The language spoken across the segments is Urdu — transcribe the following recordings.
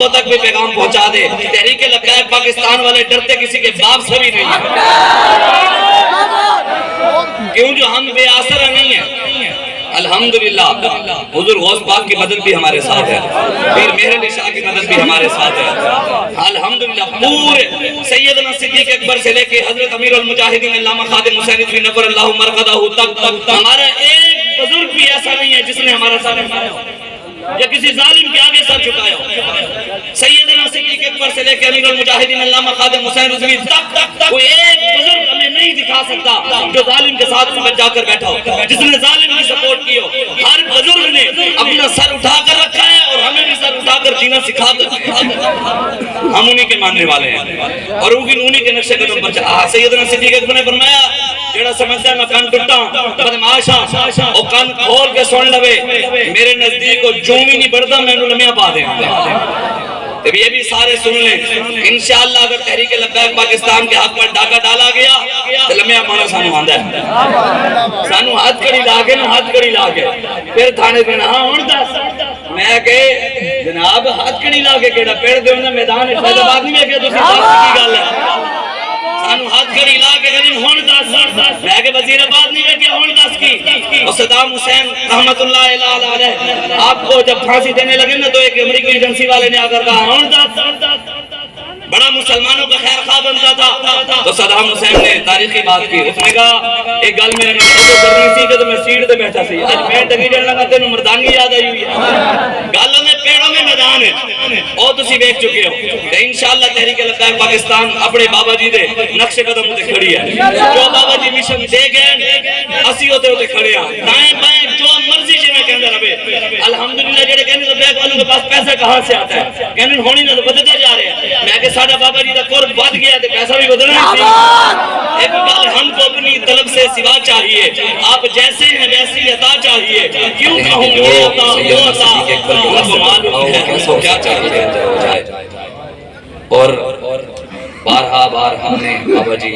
تک بھی پیغام پہنچا دے۔ تحریک لبیک پاکستان والے ڈرتے کسی کے باپ سے بھی نہیں ہیں، کیوں جو ہم بے آسرا نہیں ہیں۔ الحمدللہ حضور غوث پاک کی مدد بھی ہمارے ساتھ ہے، پیر مہر علی شاہ کی مدد بھی ہمارے ساتھ ہے۔ الحمدللہ پورے سیدنا صدیق اکبر سے لے کے حضرت امیر المجاہدین علامہ خادم حسین رضوی نور اللہ مرقدہ تک ہمارا ایک بزرگ بھی ایسا نہیں ہے جس نے ہمارا ساتھ نبھایا یا کسی ظالم کے آگے سر جھکایا ہو۔ سیدنا صدیق اکبر سے لے کے امیر المجاہدین علامہ خادم حسین رضوی تک کوئی ایک بزرگ ہمیں نہیں دکھا سکتا جو ظالم کے ساتھ سمجھ جا کر بیٹھا ہو، جس نے ظالم کی سپورٹ کی ہو۔ ہر بزرگ نے اپنا سر اٹھا کر رکھا ہے اور ہمیں بھی سر اٹھا کر جینا سکھا کر، ہم انہی کے ماننے والے ہیں اور انہی کے نقش قدم پر چلا۔ سیدنا صدیق اکبر نے فرمایا جڑا سمجھتا ہے میں کان ٹوٹا بدماشا او کان کھول کے سن لوے، میرے نزدیک کو جوں بھی نہیں بڑھتا میں انہوں لمحہ پا دیں۔ تو یہ بھی سارے سن لیں انشاءاللہ اگر تحریک لبیک پاکستان کے حق پر ڈاکہ ڈالا گیا تو لمحہ مانا سانو آندہ ہے، سانو ہاتھ کڑی لاگے نا ہاتھ کڑی لاگے پھر تھانے پہ ہاں ہون دا میں کہ جناب ہاتھ کڑی لاگے کیڑا پیڑ دے ہوندہ میدان فیض آباد نہیں میں کہ تو ساتھ کی گال ہے، سانو ہاتھ کڑی لاگے کہ ہون دا میں کہ وزیر آباد نہیں میں کہ ہون دا کی اور صدام حسین رحمت اللہ علیہ آپ کو جب پھانسی دینے لگے نا تو ایک امریکی ایجنسی والے نے آگر کہا ہون دا بڑا مسلمانوں کا خیر خواہ بنتا تھا، تو صدام حسین نے تاریخی بات کی، اس نے کہا ایک گل میں نے کرنی سی کہ تو میں سیٹ دے بیٹھا سی، آج میں ڈگی جن لگا تینوں مردانی یاد آئی ہوئی ہے، گالوں میں پیڑوں میں میدان ہے اور تسی بیک چکے ہو۔ تو انشاءاللہ تحریک لبیک پاکستان اپنے بابا جی دے نقش قدم ہوتے کھڑی ہے، جو بابا جی مشن دے گئے اسی ہوتے کھڑے ہیں، دائیں بائیں جو مرضی جی میں کہنے رہے۔ الحمدللہ جڑے کہنے لبیک والوں کے پاس پیسہ کہاں سے آتا ہے، کہنے ہونی نہ تو بدلتا جا رہے ہیں، میں کہ ساڑھا بابا جی دا قرب بات گیا ہے تو پیسہ بھی بدلنا ہے۔ ایک بار ہم کو اپنی طلب سے سوا چاہیے، آپ جیسے ہیں ویسی عطا چاہیے، کیوں کہوں یہ عطا وہ عطا اللہ کو معلوم ہے ہم کو کیا چاہیے اور بارہا نے بابا جی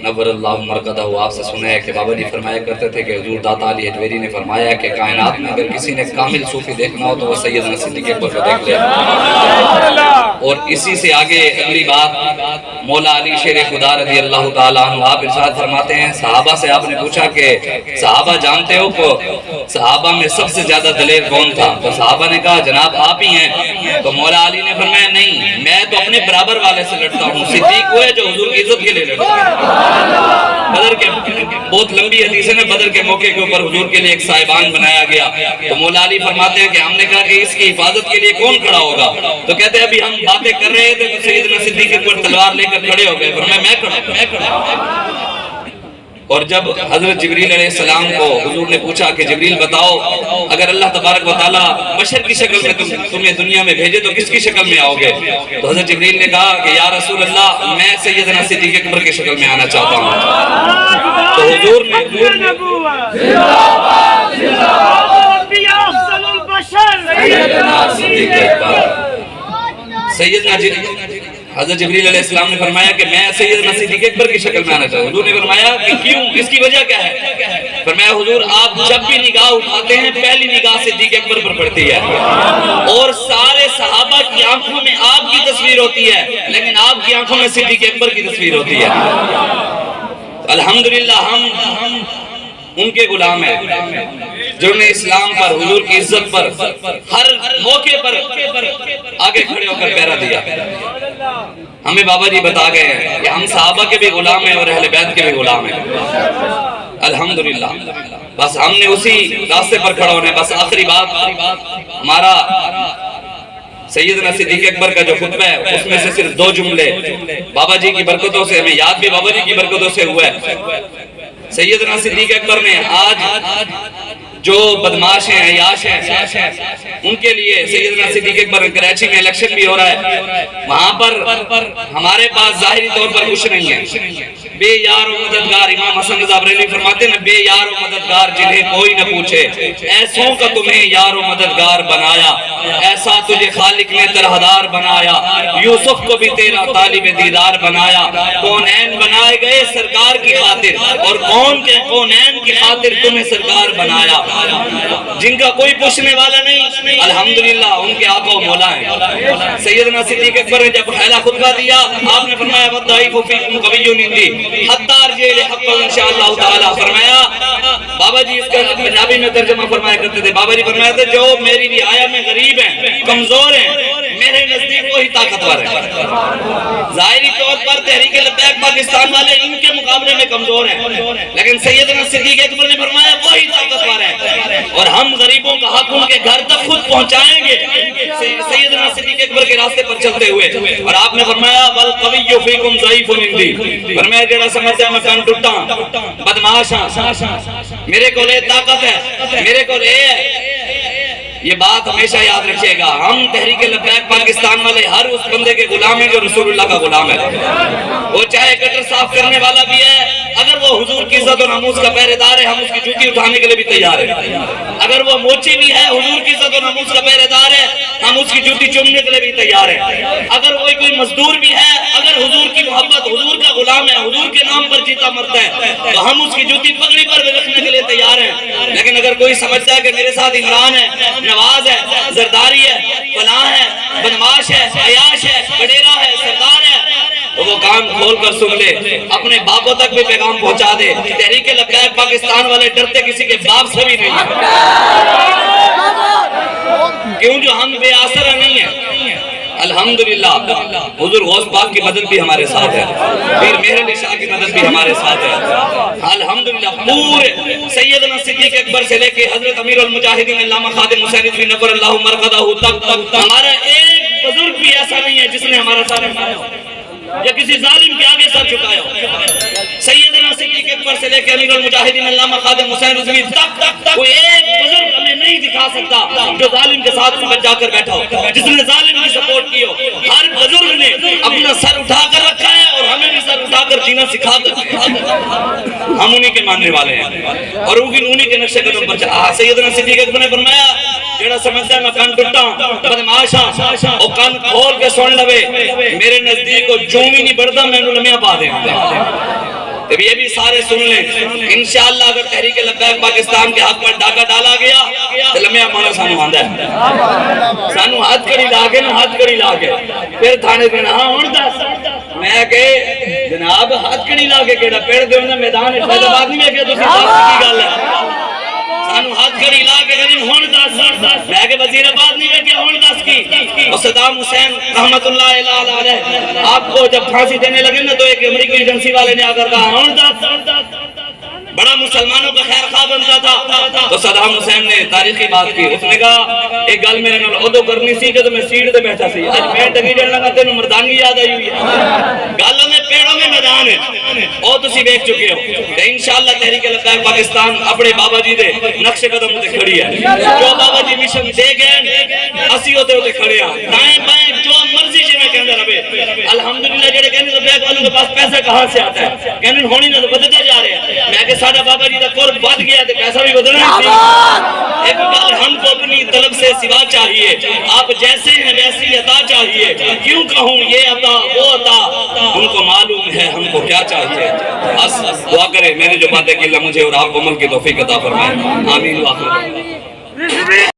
نور اللہ مرقدہ آپ سے سنا ہے کہ بابا جی فرمایا کرتے تھے کہ حضور داتا علی اجویری نے فرمایا کہ کائنات میں اگر کسی نے کامل صوفی دیکھنا ہو تو وہ سیدنا صدیق اکبر کو دیکھ لے، اور اسی سے آگے اگلی بات مولا علی شیر خدا رضی اللہ تعالیٰ عنہ آپ ارشاد فرماتے ہیں صحابہ سے آپ نے پوچھا کہ صحابہ جانتے ہو کہ صحابہ میں سب سے زیادہ دلیر کون تھا، تو صحابہ نے کہا جناب آپ ہی ہیں، تو مولا علی نے فرمایا نہیں میں تو اپنے برابر والے سے لڑتا ہوں، صدیق وہ ہے جو حضور کی عزت کے لیے لڑتا ہے۔ بدر کے بہت لمبی حدیث ہے نا، بدر کے موقع کے اوپر حضور کے لیے ایک صاحبان بنایا گیا، تو مولا علی فرماتے ہیں کہ ہم نے کہا کہ اس کی حفاظت کے لیے کون کھڑا ہوگا، تو کہتے ہیں ابھی ہم باتیں کر رہے تھے تو سیدنا صدیق اکبر تلوار لے کر کھڑے ہو گئے، فرمایا میں کھڑا۔ اور جب حضرت جبریل علیہ السلام کو حضور نے پوچھا کہ جبریل بتاؤ اگر اللہ تبارک و تعالیٰ بشر کی شکل میں تمہیں دنیا میں بھیجے تو کس کی شکل میں آؤ گے، تو حضرت جبریل نے کہا کہ یا رسول اللہ میں سیدنا صدیق اکبر کی شکل میں آنا چاہتا ہوں، تو حضور نے حضرت جبریل علیہ السلام نے فرمایا کہ میں سیدنا صدیق اکبر کی شکل میں آنا چاہتا ہوں، حضور نے فرمایا کہ کیوں اس کی وجہ کیا ہے، فرمایا حضور آپ جب بھی نگاہ اٹھاتے ہیں پہلی نگاہ صدیق اکبر پر پڑتی ہے اور سارے صحابہ کی آنکھوں میں آپ کی تصویر ہوتی ہے لیکن آپ کی آنکھوں میں صدیق اکبر کی تصویر ہوتی ہے۔ الحمدللہ ہم ان کے غلام ہیں جنہوں نے اسلام پر حضور کی عزت پر ہر موقع پر آگے کھڑے ہو کر پہرا دیا۔ ہمیں بابا جی بتا گئے ہیں کہ ہم صحابہ کے بھی غلام ہیں اور اہل بیت کے بھی غلام ہیں، الحمدللہ بس ہم نے اسی راستے پر کھڑا ہونا ہے۔ بس آخری بات ہمارا سیدنا صدیق اکبر کا جو خطبہ ہے اس میں سے صرف 2 جملے بابا جی کی برکتوں سے ہمیں یاد بھی بابا جی کی برکتوں سے ہوا ہے۔ سیدنا صدیق اکبر نے آج جو بدماش ہیں عیاش ہیں ان کے لیے سیدنا صدیق اکبر کراچی میں الیکشن بھی ہو رہا ہے، وہاں پر ہمارے پاس ظاہری طور پر کچھ نہیں ہے بے یار و مددگار، امام حسن رضا بریلوی فرماتے ہیں بے یار و مددگار جنہیں کوئی نہ پوچھے، ایسوں کا تمہیں یار و مددگار بنایا، ایسا تجھے خالق نے طرحدار بنایا، یوسف کو بھی تیرا طالب دیدار بنایا، کونین بنائے گئے سرکار کی خاطر، اور کون کے کونین کی خاطر تمہیں سرکار بنایا، جن کا کوئی پوچھنے والا نہیں، الحمدللہ ان کے آقا و مولا ہیں۔ سیدنا صدیق اکبر نے جب پہلا خطبہ دیا، آپ نے فرمایا وَالضَّعِيفُ فِيكُمْ قَوِيٌّ عِندِي حَتَّى أَرْجِعَ لِحَقٍّ انشاءاللہ تعالی۔ فرمایا بابا جی اس کا پنجابی میں ترجمہ فرمایا کرتے تھے، بابا جی فرمایا تھے جو میری رعایا میں غریب ہیں، کمزور ہیں، میرے نزدیک وہی طاقتور ہے۔ ظاہری طور پر تحریک لبیک پاکستان والے ان کے مقابلے میں کمزور ہیں، لیکن سیدنا صدیق اکبر نے فرمایا وہی طاقتور ہے، اور ہم غریبوں کا حق ان کے گھر تک خود پہنچائیں گے سیدنا صدیق اکبر کے راستے پر چلتے ہوئے۔ اور آپ نے فرمایا وَالْقَوِيُّ فِيكُمْ ضَعِيفٌ عِندِي، فرمایا جڑا سمجھتا ہے میں کن ٹوٹا بدماش ہاں، میرے کو لے طاقت ہے، میرے کو لے ہے، یہ بات ہمیشہ یاد رکھیے گا۔ ہم تحریک لبیک پاکستان والے ہر اس بندے کے غلام ہیں جو رسول اللہ کا غلام ہے، وہ چاہے گٹر صاف کرنے والا بھی ہے، اگر وہ حضور کی عزت و ناموس کا پہرے دار ہے ہم اس کی جوتی اٹھانے کے لیے بھی تیار ہیں، اگر وہ موچی بھی ہے حضور کی عزت و ناموس کا پہرے دار ہے ہم اس کی جوتی چومنے کے لیے بھی تیار ہیں، اگر وہ کوئی مزدور بھی ہے، اگر حضور کی محبت، حضور کا غلام ہے، حضور کے نام پر جیتا مرتا ہے تو ہم اس کی جوتی پگڑی پر بھی رکھنے کے لیے تیار ہیں۔ لیکن اگر کوئی سمجھتا ہے کہ میرے ساتھ عمران ہے، نواز ہے، زرداری ہے، فلاں ہے، بدماش ہے، عیاش ہے، وڈیرا ہے، سردار ہے، تو وہ کان کھول کر سن لے، اپنے باپوں تک بھی پیغام پہنچا دے، تحریک لبیک پاکستان والے ڈرتے کسی کے باپ سے بھی نہیں ہیں، کیوں جو ہم بے آسرا نہیں ہیں۔ الحمدللہ حضور غوث پاک کی مدد بھی ہمارے ساتھ ہے، پیر مہر علی شاہ کی مدد بھی ہمارے ساتھ ہے، الحمدللہ پورے سیدنا صدیق اکبر سے لے کے حضرت امیر المجاہدین علامہ خادم حسین رضوی نور اللہ مرقدہ تک ہمارا ایک بزرگ بھی ایسا نہیں ہے جس نے ہمارا ساتھ نبھایا ہو یا کسی ظالم کے آگے سر جھکایا ہو۔ سیدنا صدیق اکبر سے لے کے امیر المجاہدین علامہ خادم حسین رضوی تک کوئی ایک بزرگ ہمیں نہیں دکھا سکتا جو ظالم کے ساتھ جا کر بیٹھا ہو، جس نے ظالم کی سپورٹ کی ہو۔ ہر بزرگ نے اپنا سر اٹھا کر رکھا ہے اور ہمیں بھی سر اٹھا کر جینا سکھا کر، ہم انہی کے ماننے والے ہیں اور انہی کے نقش قدم پر چلا۔ سیدنا صدیق اکبر نے فرمایا جڑا سمجھتا ہے میں کن ٹوٹا بدماش ہاں، وہ کن کھول کے سن لوے، میرے نزدیک وہ جوں بھی نہیں بڑھتا میں انہوں لمحہ پا دیں تو یہ بھی سارے سن لیں۔ انشاءاللہ اگر تحریک لبیک پاکستان کے حق پر ڈاکہ ڈالا گیا تو لمحہ مانا سانو آندہ ہے، سانو ہاتھ کڑی لاگے نا ہاتھ کڑی لاگے پھر تھانے دینا ہاں ہون دس میں کہ جناب ہاتھ کڑی لاگے کیڑا پیڑ دے ہونا میدان فیض آباد نہیں میں کہ دوسری بات کی گل ہے، سانو ہاتھ کڑی لاگے گنیم ہون دس میں کہ وزیر آباد نہیں میں کہ ہون دس کی۔ اور صدام حسین رحمت اللہ علیہ آپ کو جب پھانسی دینے لگے نا تو ایک امریکی ایجنسی والے نے آگر کہا ہون دس، بڑا مسلمانوں کا خیر خواہ بنتا تھا، تو صدام حسین نے تاریخی بات کی، اس نے کہا ایک گل میرے نال عدو کرنی سی کہ تو میں سیٹ دے بیٹھا سی، آج میں ٹگی جن لگا تینوں مردانی یاد آئی ہوئی ہے، گالوں میں پیڑوں میں میدان ہے اور تسی بیک چکے ہو تو انشاءاللہ تحریک لبیک پاکستان اپنے بابا جی دے نقش قدم ہوتے کھڑی ہے، جو بابا جی مشن دے گئے اسی ہوتے کھڑے ہیں، دائیں بائیں جو مرضی جی میں کہندہ رہے۔ الحمدللہ جڑے کہنے لبیک والوں کے پاس پیسہ کہاں سے آتا ہے، کہنے ہونی نہ تو بدلتے جا رہے ہیں، میں کہ ساڑھا بابا جی دا قرب بڑھ گیا تو پیسہ بھی بدلنا ہی تھی۔ ایک بار ہم کو اپنی طلب سے سوا چاہیے، آپ جیسے ہیں ویسی عطا چاہیے، کیوں کہوں یہ عطا وہ عطا، ان کو معلوم ہے ہم کو کیا چاہیے۔ بس دعا کرے میں نے جو باتیں کی اللہ مجھے اور آپ کو عمل کی توفیق عطا فرمائے، آمین و آخر۔